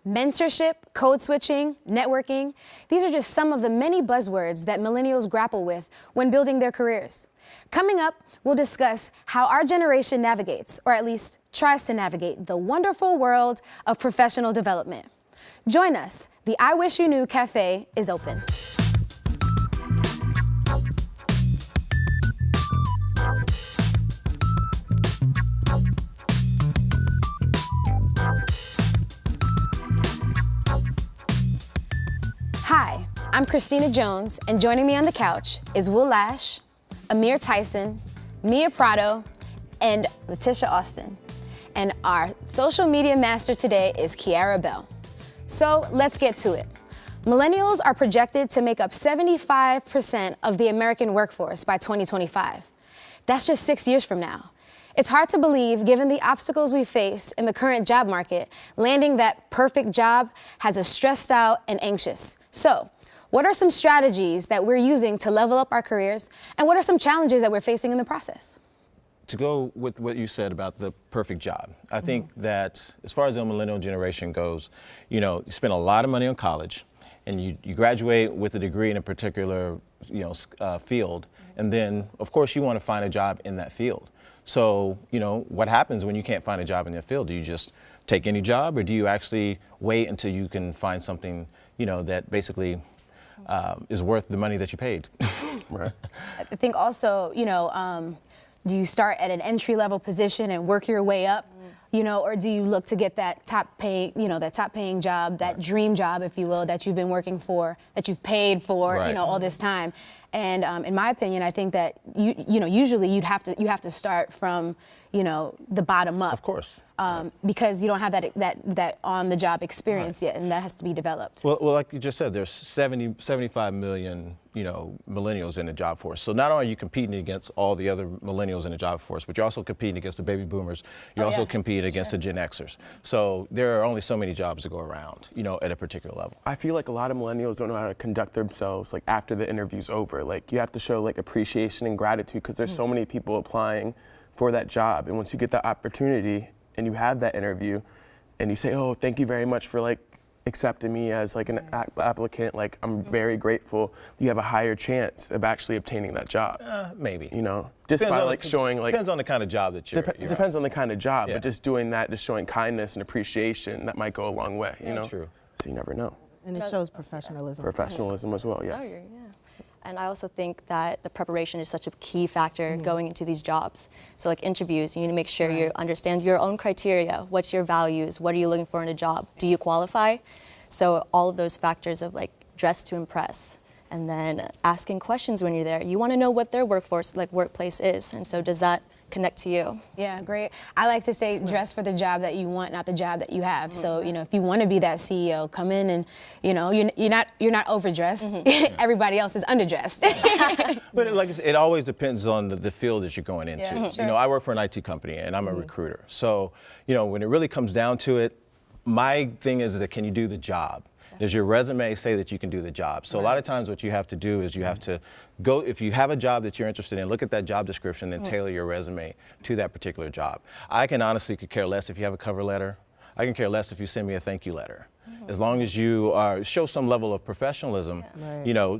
Mentorship, code switching, networking, these are just some of the many buzzwords that millennials grapple with when building their careers. Coming up, we'll discuss how our generation navigates, or at least tries to navigate, the wonderful world of professional development. Join us. The I Wish You Knew Cafe is open. Hi, I'm Christina Jones, and joining me on the couch is Will Lash, Amir Tyson, Mia Prado, and Letitia Austin. And our social media master today is Kiara Bell. So let's get to it. Millennials are projected to make up 75% of the American workforce by 2025. That's just 6 years from now. It's hard to believe, given the obstacles we face in the current job market, landing that perfect job has us stressed out and anxious. So, what are some strategies that we're using to level up our careers, and what are some challenges that we're facing in the process? To go with what you said about the perfect job, I think that as far as the millennial generation goes, you spend a lot of money on college, and you graduate with a degree in a particular field, and then, of course, you want to find a job in that field. So, what happens when you can't find a job in that field? Do you just take any job, or do you actually wait until you can find something, that basically is worth the money that you paid? Right. I think also, do you start at an entry-level position and work your way up, or do you look to get that top-paying job, that dream job, if you will, that you've been working for, that you've paid for, right. All this time? And in my opinion, I think that usually you have to start from, the bottom up. Of course. Because you don't have that on-the-job experience yet, and that has to be developed. Well, like you just said, there's 75 million, millennials in the job force. So not only are you competing against all the other millennials in the job force, but you're also competing against the baby boomers. You're also competing against the Gen Xers. So there are only so many jobs to go around, at a particular level. I feel like a lot of millennials don't know how to conduct themselves, like after the interview's over. Like you have to show like appreciation and gratitude because there's so many people applying for that job. And once you get that opportunity, and you have that interview and you say, oh, thank you very much for like accepting me as like an applicant, like I'm very grateful, you have a higher chance of actually obtaining that job. Maybe. Just by like showing like. Depends on the kind of job that you're depends on the kind of job, Yeah. but just doing that, just showing kindness and appreciation, that might go a long way, True. So you never know. And it shows professionalism. Professionalism as well, yes. I agree, yeah. And I also think that the preparation is such a key factor going into these jobs. So like interviews, you need to make sure you understand your own criteria. What's your values? What are you looking for in a job? Do you qualify? So all of those factors of like dress to impress, and then asking questions when you're there. You want to know what their workplace is. And so does that connect to you? Yeah, great. I like to say dress for the job that you want, not the job that you have. So, if you want to be that CEO, come in and, you're not overdressed. Everybody else is underdressed. But like I said, it always depends on the field that you're going into. Yeah, sure. I work for an IT company and I'm a recruiter. So, when it really comes down to it, my thing is that can you do the job? Does your resume say that you can do the job? So a lot of times what you have to do is you have to go, if you have a job that you're interested in, look at that job description and tailor your resume to that particular job. I can honestly could care less if you have a cover letter. I can care less if you send me a thank you letter. As long as you show some level of professionalism,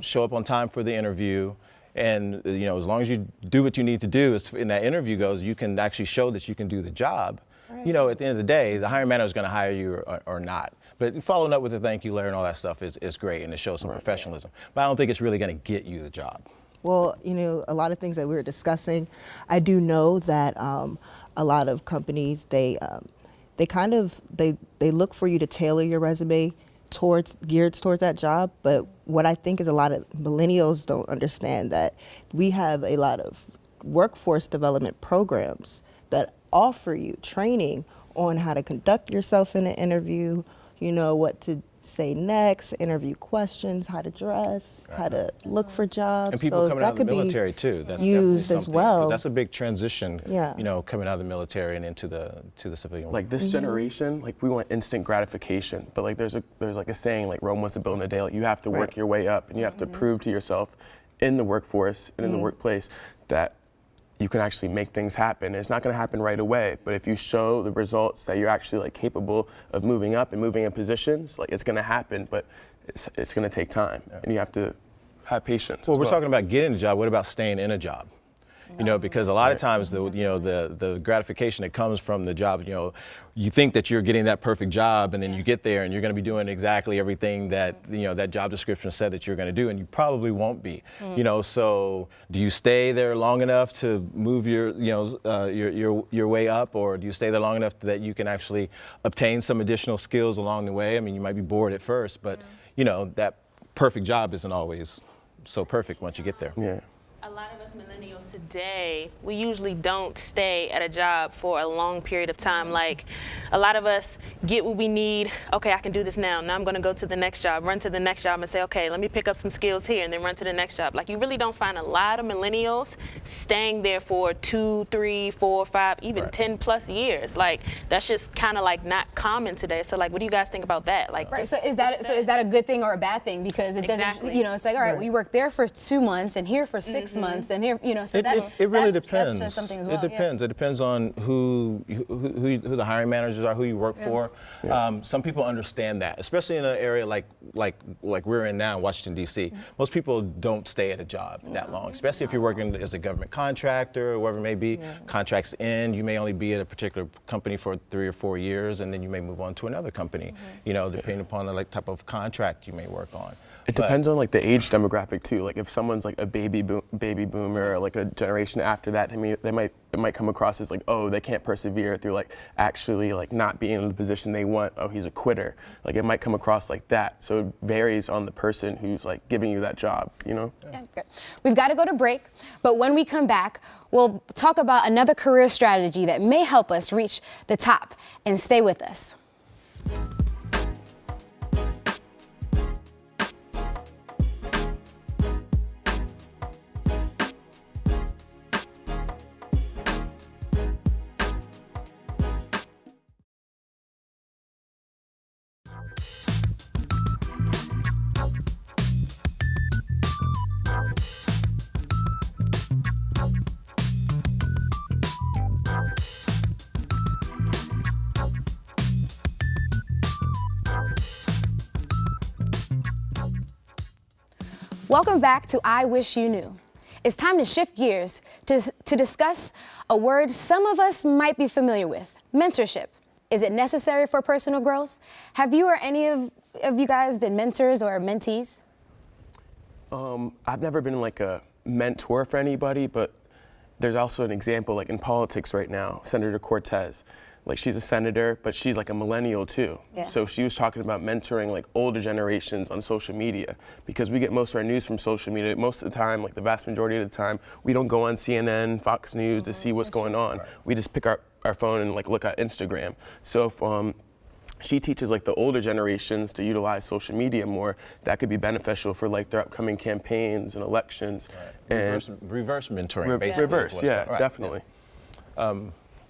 show up on time for the interview, and as long as you do what you need to do in that interview goes, you can actually show that you can do the job. At the end of the day, the hiring manager is going to hire you or not. But following up with a thank you letter and all that stuff is great, and it shows some professionalism. But I don't think it's really going to get you the job. Well, a lot of things that we were discussing, I do know that a lot of companies, they look for you to tailor your resume geared towards that job. But what I think is a lot of millennials don't understand that we have a lot of workforce development programs that offer you training on how to conduct yourself in an interview, what to say next, interview questions, how to dress, how to look for jobs. And people so coming that out of the could military be too. That's used as well. That's a big transition. Yeah. Coming out of the military and into the civilian world. Like this generation, like we want instant gratification, but like there's like a saying, like Rome wasn't built in a day. Like you have to work your way up, and you have to prove to yourself in the workforce and in the workplace that you can actually make things happen. It's not going to happen right away, but if you show the results that you're actually like capable of moving up and moving in positions, like it's going to happen, but it's going to take time, and you have to have patience. Well, we're talking about getting a job. What about staying in a job? You know, because a lot of times the gratification that comes from the job, you know, you think that you're getting that perfect job, and then you get there and you're going to be doing exactly everything that, you know, that job description said that you're going to do, and you probably won't be. You know, so do you stay there long enough to move your, you know, your way up, or do you stay there long enough that you can actually obtain some additional skills along the way? I mean, you might be bored at first, but you know, that perfect job isn't always so perfect once you get there. Yeah. A lot of us millennials today, we usually don't stay at a job for a long period of time. Like, a lot of us get what we need. Okay, I can do this now. Now I'm going to go to the next job, run to the next job and say, okay, let me pick up some skills here, and then run to the next job. Like, you really don't find a lot of millennials staying there for 2, 3, 4, 5, even 10 plus years. Like, that's just kind of like not common today. So like, what do you guys think about that? Like, Right. So is that a good thing or a bad thing? Because it doesn't, Exactly. you know, it's like, all right, we worked there for 2 months and here for 6 months and here, you know, so It really depends. That's just something as well. It depends. It depends on who the hiring managers are, who you work for. Some people understand that, especially in an area like we're in now in Washington, D.C. Most people don't stay at a job that long, especially if you're working as a government contractor or whatever it may be. Contracts end. You may only be at a particular company for 3 or 4 years, and then you may move on to another company, you know, depending upon the type of contract you may work on. It depends on like the age demographic too. Like if someone's like a baby boomer or like a generation after that, I mean, it might come across as like, oh, they can't persevere through like actually like not being in the position they want. Oh, he's a quitter. Like it might come across like that. So it varies on the person who's like giving you that job, you know? Yeah, good. We've got to go to break, but when we come back, we'll talk about another career strategy that may help us reach the top. And stay with us. Welcome back to I Wish You Knew. It's time to shift gears to discuss a word some of us might be familiar with, mentorship. Is it necessary for personal growth? Have you or any of you guys been mentors or mentees? I've never been like a mentor for anybody, but there's also an example like in politics right now, Senator Cortez. Like she's a senator, but she's like a millennial too. Yeah. So she was talking about mentoring like older generations on social media, because we get most of our news from social media. Most of the time, like the vast majority of the time, we don't go on CNN, Fox News to see what's going on. Right. We just pick our phone and like look at Instagram. So if she teaches like the older generations to utilize social media more, that could be beneficial for like their upcoming campaigns and elections. Right. And reverse mentoring, basically. Reverse, yeah, right. definitely. Yeah.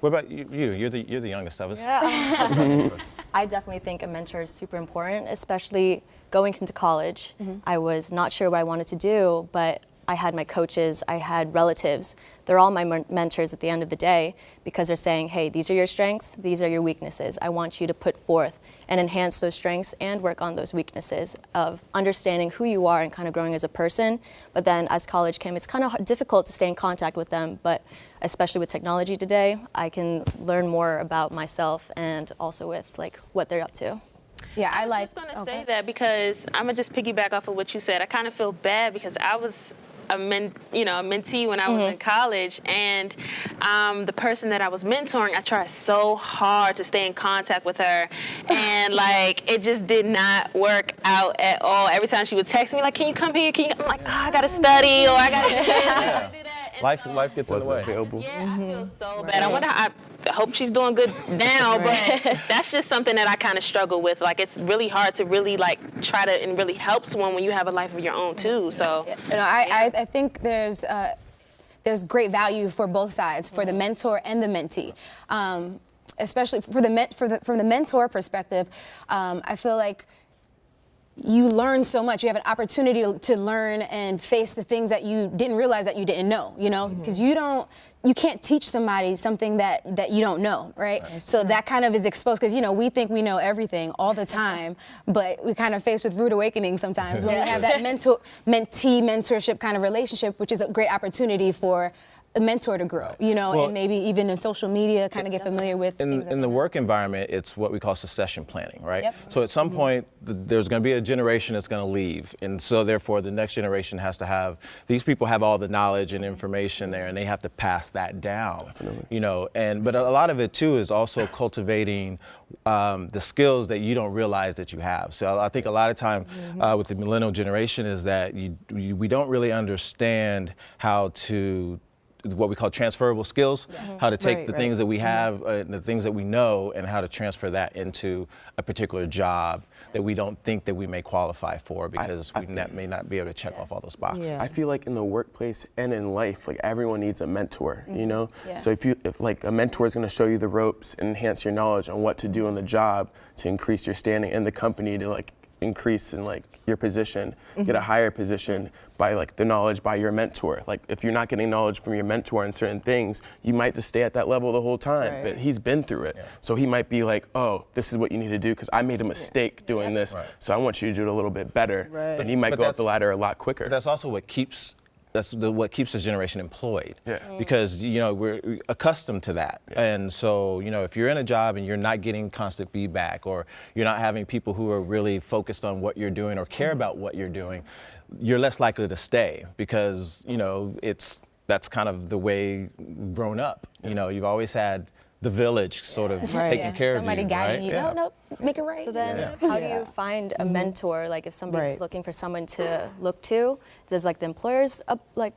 What about you? You're the youngest of us. Yeah. I definitely think a mentor is super important, especially going into college. I was not sure what I wanted to do, but I had my coaches, I had relatives. They're all my mentors at the end of the day, because they're saying, hey, these are your strengths, these are your weaknesses. I want you to put forth and enhance those strengths and work on those weaknesses of understanding who you are and kind of growing as a person. But then as college came, it's kind of difficult to stay in contact with them, but especially with technology today, I can learn more about myself and also with like what they're up to. Yeah, I was just gonna say that because I'm gonna just piggyback off of what you said. I kind of feel bad because I was a mentee when I was in college, and the person that I was mentoring, I tried so hard to stay in contact with her, and like it just did not work out at all. Every time she would text me like, "Can you come here? Can you?" I'm like, "Oh, I gotta study, or I gotta do this, I gotta do that." Life gets in the way. Available. Yeah, I feel so bad. I hope she's doing good now, but that's just something that I kind of struggle with. Like, it's really hard to really like try to and really help someone when you have a life of your own too. So, you know, I think there's great value for both sides, for the mentor and the mentee. Especially from the mentor perspective, I feel like you learn so much. You have an opportunity to learn and face the things that you didn't realize that you didn't know, you know, because you can't teach somebody something that you don't know, right? So that kind of is exposed, because, you know, we think we know everything all the time, but we kind of faced with rude awakening sometimes when we have that mentee mentorship kind of relationship, which is a great opportunity for a mentor to grow, you know, Well, and maybe even in social media, kind of get familiar with things. In the work environment, it's what we call succession planning, right? Yep. So at some point, there's going to be a generation that's going to leave, and so therefore the next generation has to have, these people have all the knowledge and information there, and they have to pass that down. Definitely. You know, but a lot of it too is also cultivating the skills that you don't realize that you have. So I think a lot of time with the millennial generation is that we don't really understand how to, what we call transferable skills, how to take the things that we have, the things that we know, and how to transfer that into a particular job that we don't think that we may qualify for, because we may not be able to check off all those boxes. I feel like in the workplace and in life, like everyone needs a mentor, you know? So if like a mentor is gonna show you the ropes and enhance your knowledge on what to do on the job to increase your standing in the company, to like increase in like your position, get a higher position by like the knowledge by your mentor. Like if you're not getting knowledge from your mentor on certain things, you might just stay at that level the whole time, but he's been through it. So he might be like, oh, this is what you need to do because I made a mistake doing this, so I want you to do it a little bit better. And he might go up the ladder a lot quicker. But that's also what keeps what keeps this generation employed, because you know we're accustomed to that, and so you know if you're in a job and you're not getting constant feedback, or you're not having people who are really focused on what you're doing or care about what you're doing, you're less likely to stay, because you know that's kind of the way we've grown up. You know, you've always had the village sort of taking care of you. Somebody guiding you. No, make it right. So then how do you find a mentor? Like if somebody's looking for someone to look to, does like the employers like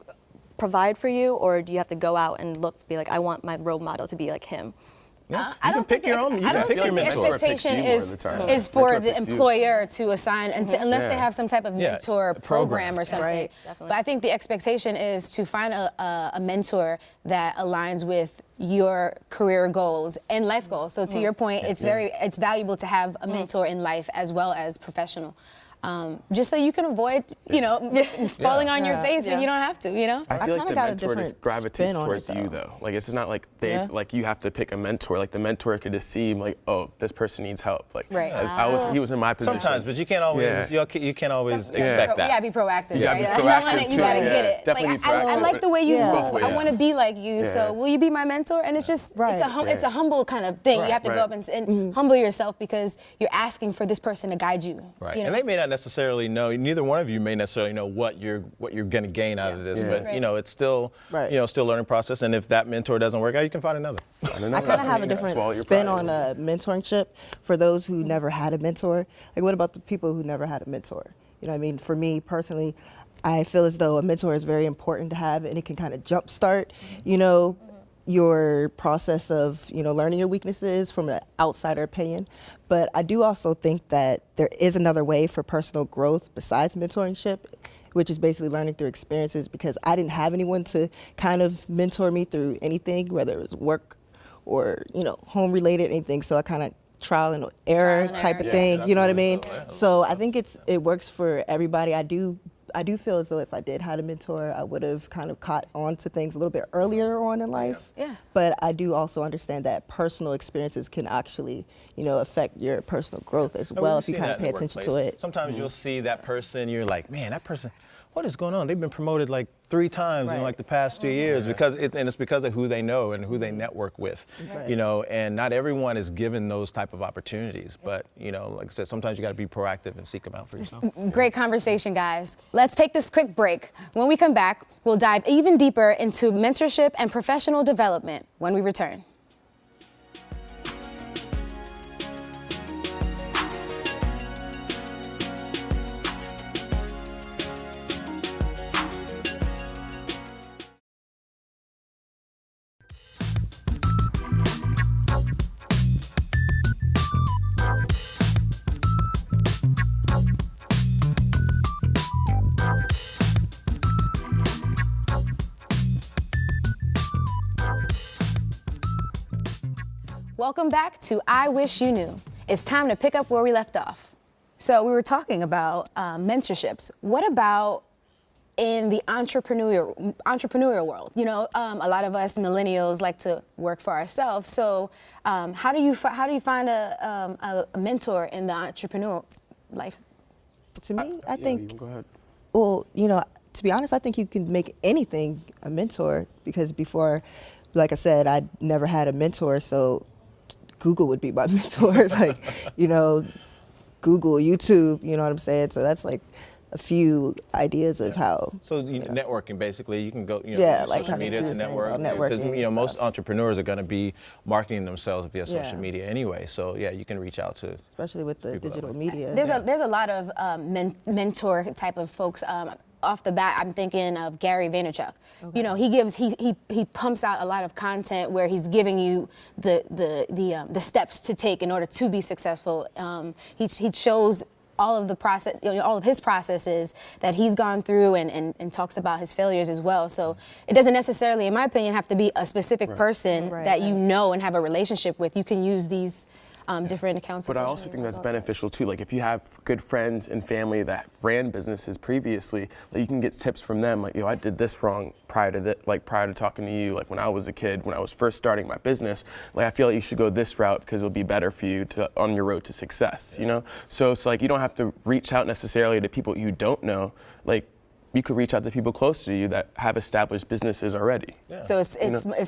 provide for you, or do you have to go out and be like, I want my role model to be like him? I don't think the expectation is for the employer to assign, unless they have some type of mentor program or something. But I think the expectation is to find a mentor that aligns with your career goals and life goals. So to your point, it's valuable to have a mentor in life as well as professional. Just so you can avoid, you know, falling on your face when you don't have to, you know? I feel like the mentor just gravitates towards you, though. Like, it's not like like you have to pick a mentor. Like, the mentor could just see, like, oh, this person needs help. Like, he was in my position. Sometimes, but you can't always, you can't always expect that. You gotta be proactive, you right? You gotta get it. Definitely like, I like the way you move. I want to be like you, so will you be my mentor? And it's just, it's a humble kind of thing. You have to go up and humble yourself, because you're asking for this person to guide you. Right, you know? and they may not necessarily know, neither one of you may necessarily know what you're going to gain out of this, but you know, it's still you know, still a learning process, and if that mentor doesn't work out, you can find another. I kind of have a different spin on mentorship for those who never had a mentor. Like, what about the people who never had a mentor? You know what I mean? For me personally, I feel as though a mentor is very important to have, and it can kind of jumpstart, you know, your process of, you know, learning your weaknesses from an outsider opinion. But I do also think that there is another way for personal growth besides mentorship, which is basically learning through experiences, because I didn't have anyone to kind of mentor me through anything, whether it was work or, you know, home related, anything. So I kind of trial and error type of thing, you know what I mean? So I think it works for everybody. I do feel as though if I did have a mentor, I would have kind of caught on to things a little bit earlier on in life. But I do also understand that personal experiences can actually, you know, affect your personal growth as well if you kind of pay attention to it. Sometimes you'll see that person, you're like, man, that person, what is going on? They've been promoted like 3 times in like the past 2 years, because it's because of who they know and who they network with, you know, and not everyone is given those type of opportunities, but you know, like I said, sometimes you got to be proactive and seek them out for yourself. Great conversation, guys. Let's take this quick break. When we come back, we'll dive even deeper into mentorship and professional development when we return. Welcome back to I Wish You Knew. It's time to pick up where we left off. So we were talking about mentorships. What about in the entrepreneurial world? You know, a lot of us millennials like to work for ourselves. So how do you find a mentor in the entrepreneurial life? To me, I think, Go ahead. well, you know, to be honest, I think you can make anything a mentor, because before, like I said, I never had a mentor, so Google would be my mentor. Like, you know, Google, YouTube, you know what I'm saying? So that's like a few ideas of how. So networking, basically, you can go, Yeah, use like social how to media do to the same network. about Because networking and most stuff. entrepreneurs are going to be marketing themselves via social Yeah. media anyway. So yeah, you can reach out to. Especially with the People that digital way. media. There's a lot of mentor type of folks. Off the bat, I'm thinking of Gary Vaynerchuk. You know, he pumps out a lot of content where he's giving you the steps to take in order to be successful. He shows all of the process, all of his processes that he's gone through, and talks about his failures as well. So it doesn't necessarily, in my opinion, have to be a specific person that you know and have a relationship with. You can use these different accounts. But I also think that's beneficial too. Like if you have good friends and family that ran businesses previously, like you can get tips from them. Like, I did this wrong prior to talking to you. Like when I was a kid, when I was first starting my business, like I feel like you should go this route because it'll be better for you on your road to success. You know, so it's like you don't have to reach out necessarily to people you don't know. Like you could reach out to people close to you that have established businesses already. Yeah. So it's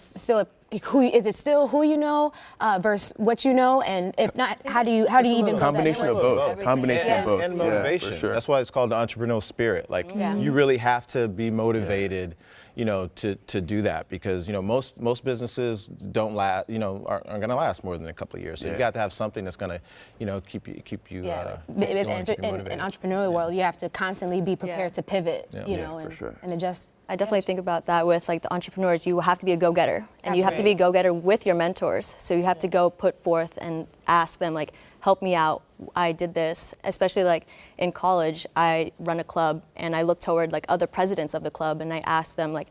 still is it still who you know versus what you know, and if not, how do you even build that Combination of network? both. Combination of both. And Yeah, motivation. for sure. That's why it's called the entrepreneurial spirit. Like you really have to be motivated, to do that, because most businesses don't last, aren't going to last more than a couple of years. So you got to have something that's going to keep you. With going, in keep you an motivated. entrepreneurial world, you have to constantly be prepared to pivot, for sure. and adjust. I definitely think about that with like the entrepreneurs. You have to be a go-getter, and you have to be a go-getter with your mentors. So you have to go put forth and ask them, like, help me out. I did this, especially like in college. I run a club, and I look toward like other presidents of the club, and I ask them like,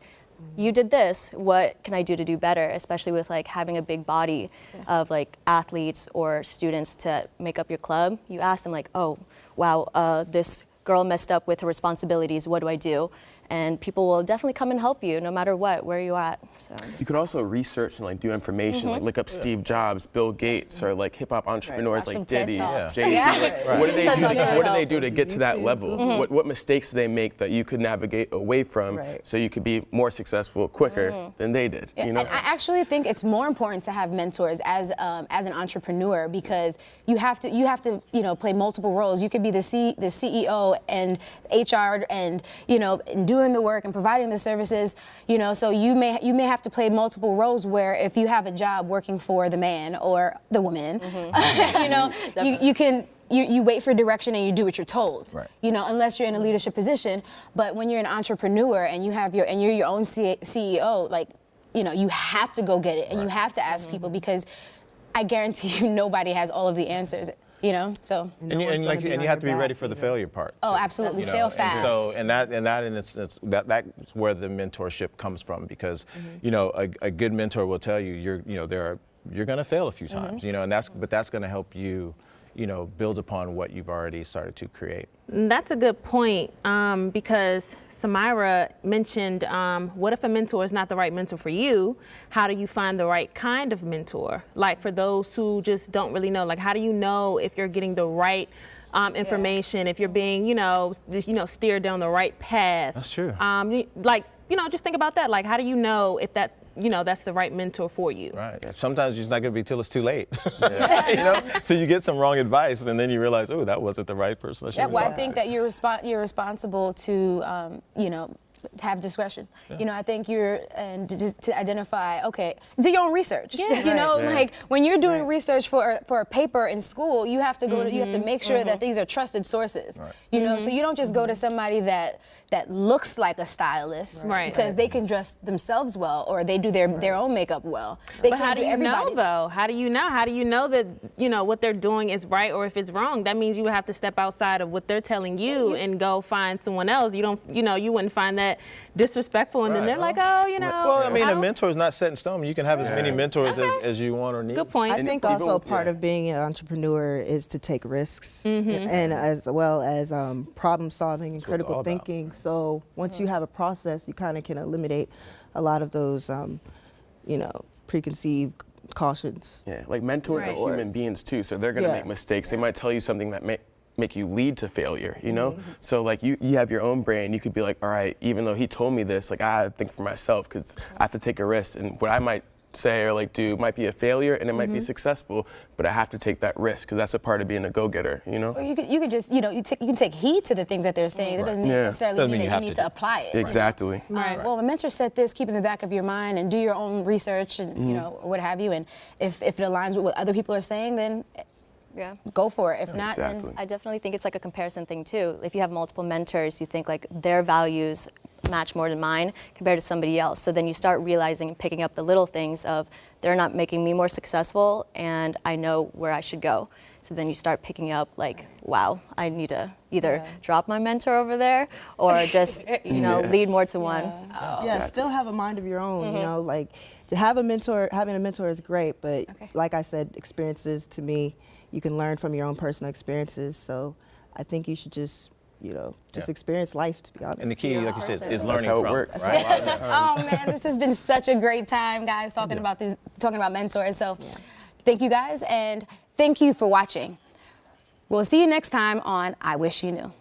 you did this, what can I do to do better? Especially with like having a big body of like athletes or students to make up your club. You ask them like, oh, wow, this girl messed up with her responsibilities, what do I do? And people will definitely come and help you no matter where you're at. So. You could also research and like do information, like look up Steve Jobs, Bill Gates, or like hip hop entrepreneurs Watch like some TED Diddy, Talks. Jay-Z. Like, what do they TED do? Talks really What do they help. do to get to that level? What mistakes do they make that you could navigate away from, so you could be more successful quicker than they did? Yeah, You know? and I actually think it's more important to have mentors as an entrepreneur, because you have to play multiple roles. You could be the CEO and HR and and doing the work and providing the services. So you may have to play multiple roles, where if you have a job working for the man or the woman, you wait for direction and you do what you're told. Right. Unless you're in a leadership position. But when you're an entrepreneur and you're your own CEO, like you have to go get it, and you have to ask people, because I guarantee you nobody has all of the answers. So. And you have to be ready for the failure part. Oh, too, absolutely. Fail fast. And that's where the mentorship comes from, because a good mentor will tell you you're going to fail a few times, and that's going to help you build upon what you've already started to create. That's a good point, because Samira mentioned, what if a mentor is not the right mentor for you? How do you find the right kind of mentor? Like for those who just don't really know, like how do you know if you're getting the right information, if you're being, steered down the right path? That's true. Just think about that. Like, how do you know if that, that's the right mentor for you? Right. Sometimes it's not going to be till it's too late. Till you get some wrong advice, and then you realize, oh, that wasn't the right person. I think that you're responsible to, have discretion. I think to identify, okay, do your own research. Like when you're doing research for a paper in school, you have to you have to make sure that these are trusted sources. Right. So you don't just go to somebody that looks like a stylist, because they can dress themselves well, or they do their own makeup well. But how do you know though? How do you know? How do you know that what they're doing is right, or if it's wrong? That means you would have to step outside of what they're telling you and go find someone else. You wouldn't find that that disrespectful, and then Right. they're like, oh, you know. Well, I mean, I a don't- mentor is not set in stone. You can have as many mentors as you want or need. Good point. I think even also with- part yeah. of being an entrepreneur is to take risks, and as well as problem solving and what it's all critical about. thinking. So once you have a process, you kind of can eliminate a lot of those, preconceived cautions. Yeah, like mentors Right. are human beings too, so they're gonna Yeah. make mistakes. They might tell you something that may make you lead to failure, you know? So like you have your own brain, you could be like, all right, even though he told me this, like I have to think for myself because I have to take a risk, and what I might say or like do might be a failure and it might be successful, but I have to take that risk because that's a part of being a go-getter, you know? Or you could just, you can take heed to the things that they're saying. It doesn't Yeah. necessarily Doesn't mean mean that you you have need to to apply it. Exactly. All right. Well, a mentor said this, keep it in the back of your mind and do your own research and, what have you. And if it aligns with what other people are saying, then Yeah. go for it. If not, Exactly. I definitely think it's like a comparison thing too. If you have multiple mentors, you think like their values match more than mine compared to somebody else. So then you start realizing, picking up the little things of they're not making me more successful and I know where I should go. So then you start picking up like, wow, I need to either drop my mentor over there or just, lead more to one. Yeah, still have a mind of your own, like to have a mentor, having a mentor is great, but like I said, experiences to me, you can learn from your own personal experiences. So I think you should just experience life, to be honest. And the key, like you said, is That's learning how it from. works. Right? oh man, this has been such a great time, guys, talking about mentors. So thank you guys, and thank you for watching. We'll see you next time on I Wish You Knew.